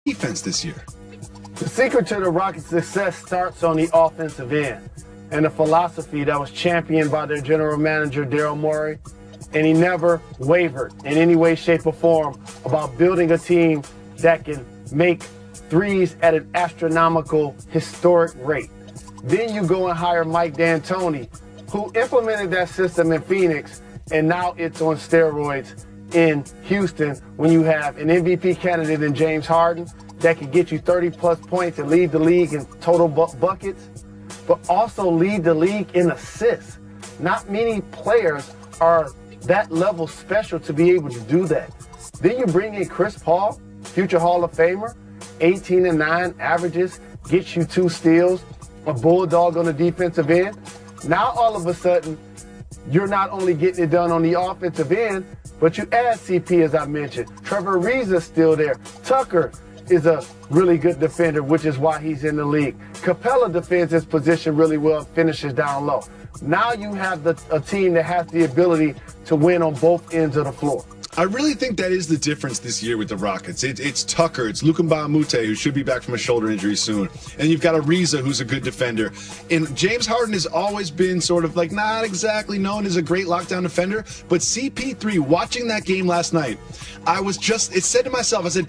defense this year? The secret to the Rockets' success starts on the offensive end, and a philosophy that was championed by their general manager, Daryl Morey, and he never wavered in any way, shape, or form about building a team that can make threes at an astronomical, historic rate. Then you go and hire Mike D'Antoni, who implemented that system in Phoenix, and now it's on steroids in Houston when you have an MVP candidate in James Harden that can get you 30-plus points and lead the league in total buckets, but also lead the league in assists. Not many players are that level special to be able to do that. Then you bring in Chris Paul, future Hall of Famer, 18-9 averages, gets you 2 steals, a bulldog on the defensive end. Now all of a sudden, you're not only getting it done on the offensive end, but you add CP, as I mentioned. Trevor Ariza's still there. Tucker is a really good defender, which is why he's in the league. Capella defends his position really well, finishes down low. Now you have a team that has the ability to win on both ends of the floor. I really think that is the difference this year with the Rockets. It's Tucker, it's Luka Mbamute, who should be back from a shoulder injury soon. And you've got Ariza, who's a good defender. And James Harden has always been sort of like not exactly known as a great lockdown defender. But CP3, watching that game last night, it said to myself, I said,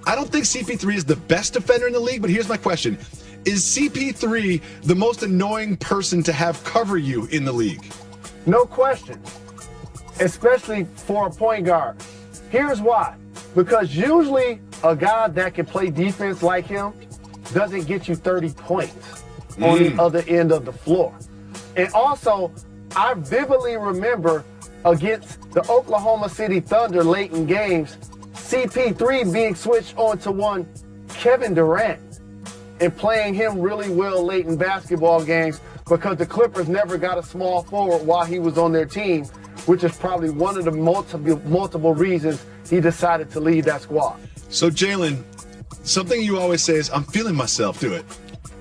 I don't think CP3 is the best defender in the league, but here's my question. Is CP3 the most annoying person to have cover you in the league? No question. Especially for a point guard. Here's why. Because usually a guy that can play defense like him doesn't get you 30 points on the other end of the floor. And also, I vividly remember against the Oklahoma City Thunder late in games, CP3 being switched on to one Kevin Durant and playing him really well late in basketball games because the Clippers never got a small forward while he was on their team, which is probably one of the multiple reasons he decided to leave that squad. So, Jalen, something you always say is, I'm feeling myself. Do it.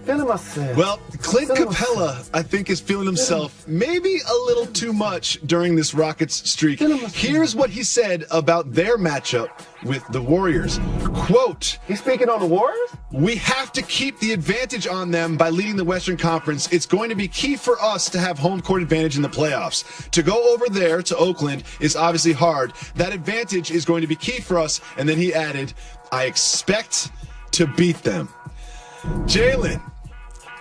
Feeling myself. Well, Clint Capella, I think, is feeling himself maybe a little too much during this Rockets streak. Here's what he said about their matchup with the Warriors. Quote, he's speaking on the Warriors? We have to keep the advantage on them by leading the Western Conference. It's going to be key for us to have home court advantage in the playoffs. To go over there to Oakland is obviously hard. That advantage is going to be key for us. And then he added, I expect to beat them. Jalen,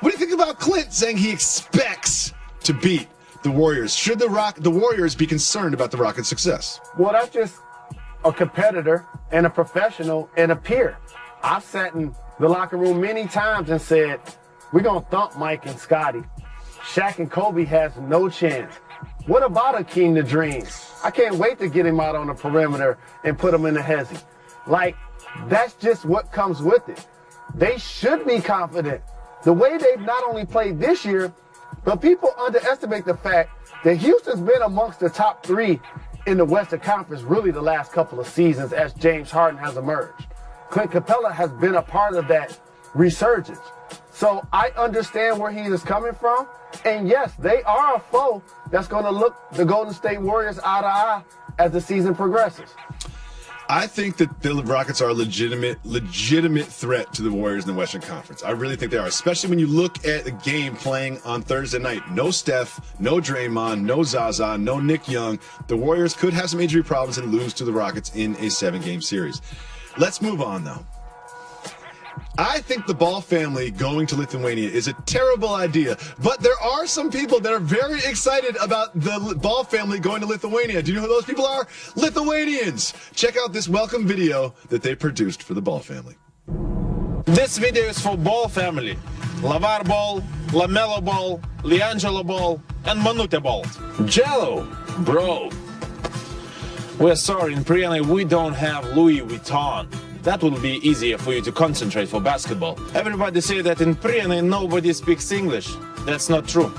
what do you think about Clint saying he expects to beat the Warriors? Should the Warriors be concerned about the Rockets' success? Well, that's just a competitor and a professional and a peer. I've sat in the locker room many times and said, we're going to thump Mike and Scotty. Shaq and Kobe has no chance. What about Akeem the Dream? I can't wait to get him out on the perimeter and put him in the hezzy. Like, that's just what comes with it. They should be confident. The way they've not only played this year, but people underestimate the fact that Houston's been amongst the top 3 in the Western Conference really the last couple of seasons as James Harden has emerged. Clint Capella has been a part of that resurgence. So I understand where he is coming from. And yes, they are a foe that's going to look the Golden State Warriors eye to eye as the season progresses. I think that the Rockets are a legitimate threat to the Warriors in the Western Conference. I really think they are, especially when you look at the game playing on Thursday night. No Steph, no Draymond, no Zaza, no Nick Young. The Warriors could have some injury problems and lose to the Rockets in a 7-game series. Let's move on, though. I think the Ball family going to Lithuania is a terrible idea, but there are some people that are very excited about the Ball family going to Lithuania. Do you know who those people are? Lithuanians! Check out this welcome video that they produced for the Ball family. This video is for Ball family. LaVar Ball, LaMelo Ball, LiAngelo Ball, and Manute Ball. Jello, bro. We're sorry, in Prienai we don't have Louis Vuitton. That will be easier for you to concentrate for basketball. Everybody say that in Prienai nobody speaks English. That's not true.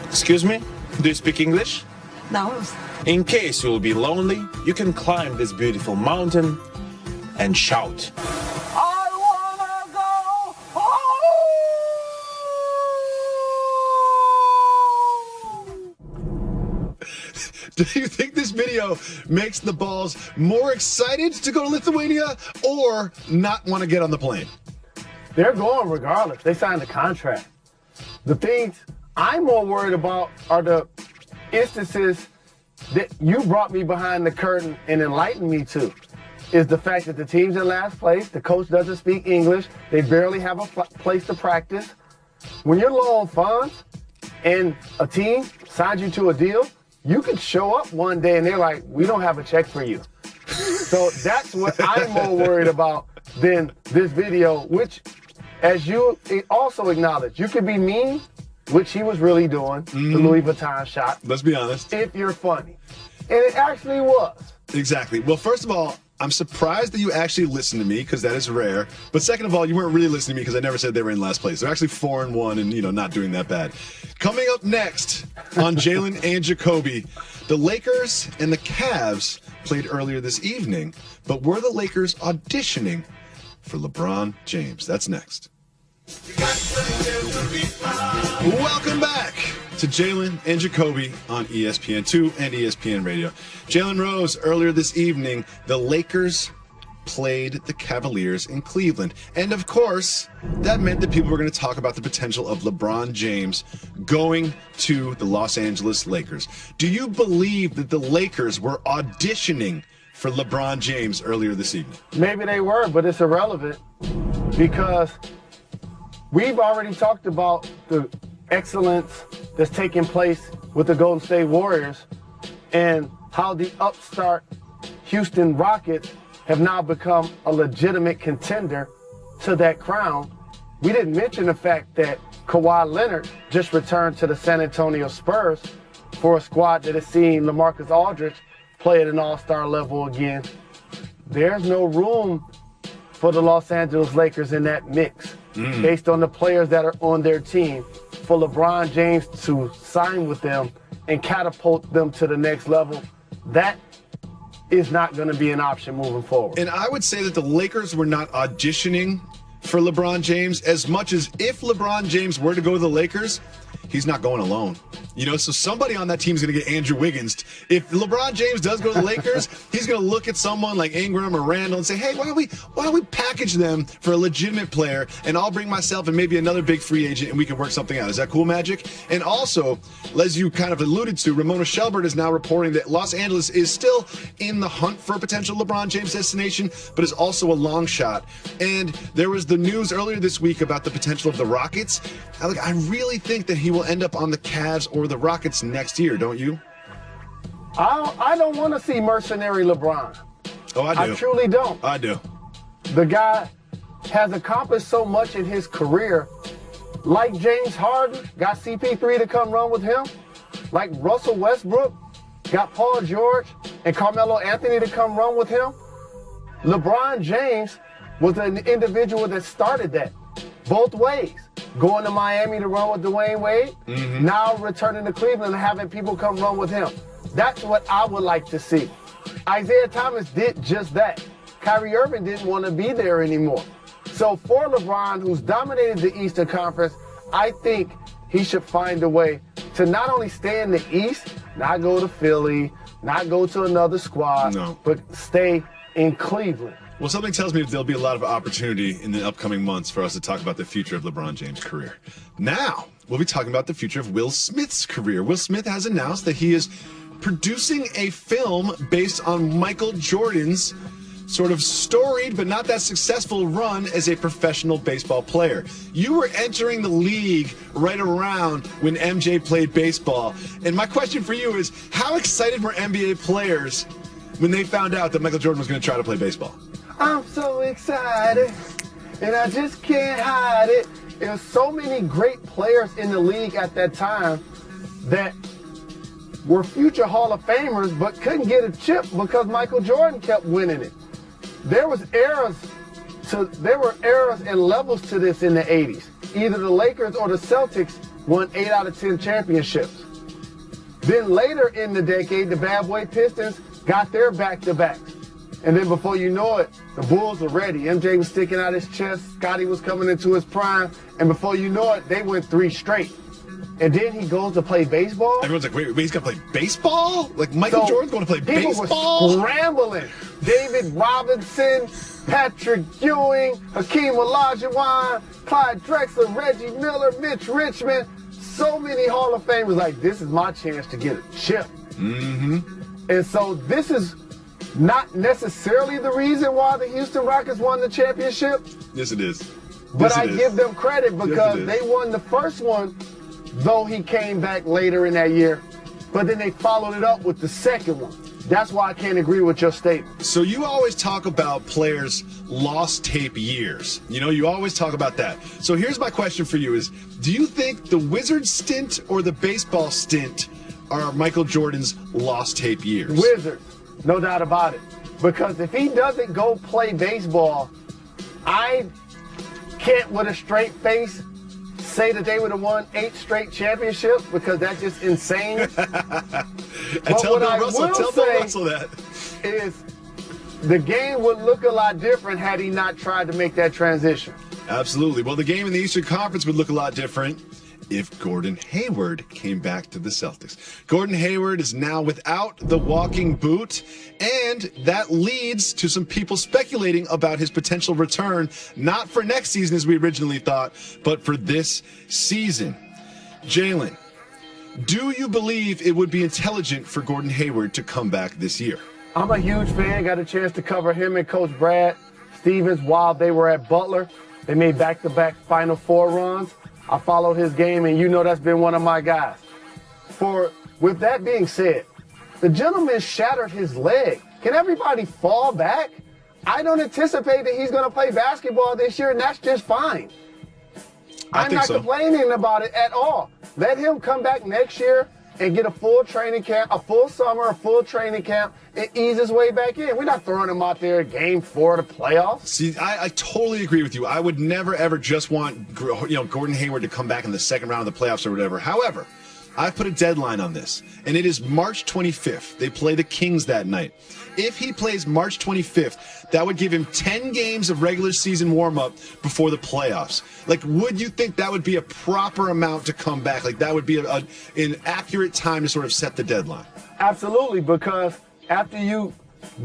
Excuse me? Do you speak English? No. In case you'll be lonely, you can climb this beautiful mountain and shout. I wanna go home! Do you think this video makes the Balls more excited to go to Lithuania or not want to get on the plane? They're going regardless. They signed a contract. The things I'm more worried about are the instances that you brought me behind the curtain and enlightened me to. Is the fact that the team's in last place, the coach doesn't speak English, they barely have a place to practice. When you're low on funds and a team signs you to a deal, you could show up one day and they're like, we don't have a check for you. So that's what I'm more worried about than this video, which, as you also acknowledge, you could be mean, which he was really doing, the Louis Vuitton shot. Let's be honest. If you're funny. And it actually was. Exactly. Well, first of all, I'm surprised that you actually listened to me because that is rare. But second of all, you weren't really listening to me because I never said they were in last place. They're actually 4-1 and, not doing that bad. Coming up next on Jalen and Jacoby, the Lakers and the Cavs played earlier this evening, but were the Lakers auditioning for LeBron James? That's next. Welcome back to Jalen and Jacoby on ESPN2 and ESPN Radio. Jalen Rose, earlier this evening, the Lakers played the Cavaliers in Cleveland. And of course, that meant that people were going to talk about the potential of LeBron James going to the Los Angeles Lakers. Do you believe that the Lakers were auditioning for LeBron James earlier this evening? Maybe they were, but it's irrelevant because we've already talked about the excellence that's taking place with the Golden State Warriors and how the upstart Houston Rockets have now become a legitimate contender to that crown. We didn't mention the fact that Kawhi Leonard just returned to the San Antonio Spurs for a squad that has seen LaMarcus Aldridge play at an all-star level again. There's no room for the Los Angeles Lakers in that mix based on the players that are on their team. For LeBron James to sign with them and catapult them to the next level, that is not going to be an option moving forward. And I would say that the Lakers were not auditioning for LeBron James as much as if LeBron James were to go to the Lakers, he's not going alone. So somebody on that team is going to get Andrew Wiggins. If LeBron James does go to the Lakers, he's going to look at someone like Ingram or Randall and say, hey, why don't we package them for a legitimate player, and I'll bring myself and maybe another big free agent, and we can work something out. Is that cool, Magic? And also, as you kind of alluded to, Ramona Shelburne is now reporting that Los Angeles is still in the hunt for a potential LeBron James destination, but is also a long shot. And there was the news earlier this week about the potential of the Rockets. I really think that he will end up on the Cavs or the Rockets next year, don't you? I don't want to see mercenary LeBron. Oh, I do. I truly don't. I do. The guy has accomplished so much in his career. Like James Harden, got CP3 to come run with him. Like Russell Westbrook, got Paul George and Carmelo Anthony to come run with him. LeBron James was an individual that started that both ways. Going to Miami to run with Dwayne Wade, now returning to Cleveland and having people come run with him. That's what I would like to see. Isaiah Thomas did just that. Kyrie Irving didn't want to be there anymore. So for LeBron, who's dominated the Eastern Conference, I think he should find a way to not only stay in the East, not go to Philly, not go to another squad, but stay in Cleveland. Well, something tells me that there'll be a lot of opportunity in the upcoming months for us to talk about the future of LeBron James' career. Now, we'll be talking about the future of Will Smith's career. Will Smith has announced that he is producing a film based on Michael Jordan's sort of storied but not that successful run as a professional baseball player. You were entering the league right around when MJ played baseball. And my question for you is, how excited were NBA players when they found out that Michael Jordan was going to try to play baseball? I'm so excited, and I just can't hide it. There's so many great players in the league at that time that were future Hall of Famers but couldn't get a chip because Michael Jordan kept winning it. There were eras and levels to this in the 80s. Either the Lakers or the Celtics won 8 out of 10 championships. Then later in the decade, the Bad Boy Pistons got their back-to-backs. And then before you know it, the Bulls were ready. MJ was sticking out his chest. Scottie was coming into his prime. And before you know it, they went 3 straight. and then he goes to play baseball. Everyone's like, wait, he's going to play baseball? Like Michael So, Jordan's going to play people baseball? were scrambling. David Robinson, Patrick Ewing, Hakeem Olajuwon, Clyde Drexler, Reggie Miller, Mitch Richmond. So many Hall of Famers like, this is my chance to get a chip. And so this is not necessarily the reason why the Houston Rockets won the championship, Yes, it is. but Yes, I it is. give them credit because it is. they won the first one, though he came back later in that year. But then they followed it up with the second one. That's why I can't agree with your statement. So you always talk about players' lost tape years. You know, you always talk about that. So here's my question for you is, do you think the Wizards stint or the baseball stint are Michael Jordan's lost tape years? Wizards, no doubt about it. Because if he doesn't go play baseball, I can't with a straight face say that they would have won 8 straight championships because that's just insane. And But tell what Bill I Russell, will tell Bill say Russell that. is the game would look a lot different had he not tried to make that transition. Absolutely. Well, the game in the Eastern Conference would look a lot different if Gordon Hayward came back to the Celtics. Gordon Hayward is now without the walking boot, and that leads to some people speculating about his potential return, not for next season as we originally thought, but for this season. Jalen, do you believe it would be intelligent for Gordon Hayward to come back this year? I'm a huge fan. Got a chance to cover him and Coach Brad Stevens while they were at Butler. They made back-to-back Final Four runs. I followed his game, and you know that's been one of my guys. With that being said, the gentleman shattered his leg. Can everybody fall back? I don't anticipate that he's going to play basketball this year, and that's just fine. I'm think not so. complaining about it at all. Let him come back next year and get a full training camp, a full summer, a full training camp, and ease his way back in. We're not throwing him out there game 4 of the playoffs. See, I totally agree with you. I would never, ever just want Gordon Hayward to come back in the second round of the playoffs or whatever. However, I've put a deadline on this, and it is March 25th. They play the Kings that night. If he plays March 25th, that would give him 10 games of regular season warm-up before the playoffs. Like, would you think that would be a proper amount to come back? Like, that would be an accurate time to sort of set the deadline? Absolutely, because after you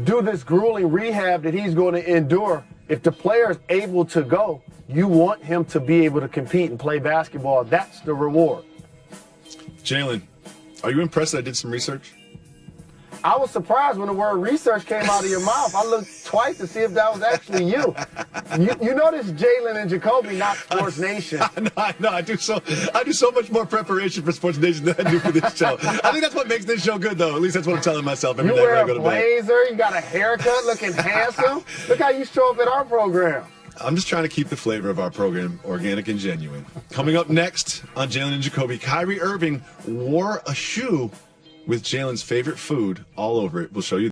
do this grueling rehab that he's going to endure, if the player is able to go, you want him to be able to compete and play basketball. That's the reward. Jalen, are you impressed that I did some research? I was surprised when the word research came out of your mouth. I looked twice to see if that was actually you. You notice Jalen and Jacoby, not Sports Nation. No, I do so much more preparation for Sports Nation than I do for this show. I think that's what makes this show good, though. At least that's what I'm telling myself every You night when wear I go a to bed. blazer, you got a haircut, looking handsome. Look how you show up at our program. I'm just trying to keep the flavor of our program organic and genuine. Coming up next on Jalen and Jacoby, Kyrie Irving wore a shoe with Jalen's favorite food all over it. We'll show you.